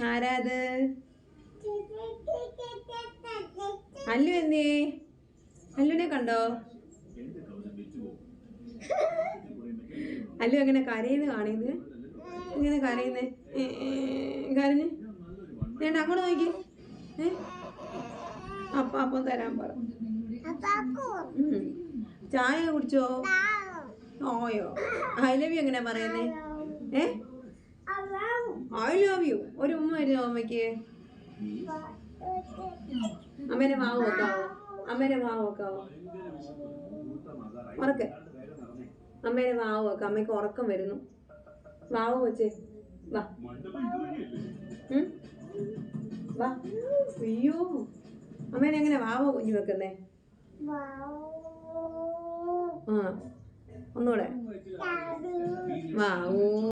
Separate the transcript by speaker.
Speaker 1: ആരാത്? അല്ലു എന്തേ? അല്ലുവിനെ കണ്ടോ? അല്ലു എങ്ങനെ കരയുന്നു കാണിയത്? ഇങ്ങനെ കരയുന്നേ കരഞ്ഞ് വേണ്ട അങ്ങോട്ട് നോക്കി. അപ്പം തരാൻ പറ. ചായ കുടിച്ചോ? ഓയോ ഐ ലവ് യു എങ്ങനെയാ പറയുന്നേ? I love you. ഒരു ഉമ്മ വരുന്നോ അമ്മയ്ക്ക്? അമ്മേനെ വാവ് വെക്കാവോ? അമ്മേനെ വാവ് വെക്കാവോ? ഉറക്കെ അമ്മേനെ വാവ് വെക്കാം. അമ്മയ്ക്ക് ഉറക്കം വരുന്നു. വാവ് വെച്ചേ. വാ വാ. അയ്യോ അമ്മേനെ എങ്ങനെ വാവോ കുഞ്ഞു വെക്കുന്നേ? ആ ഒന്നുകൂടെ വാവോ.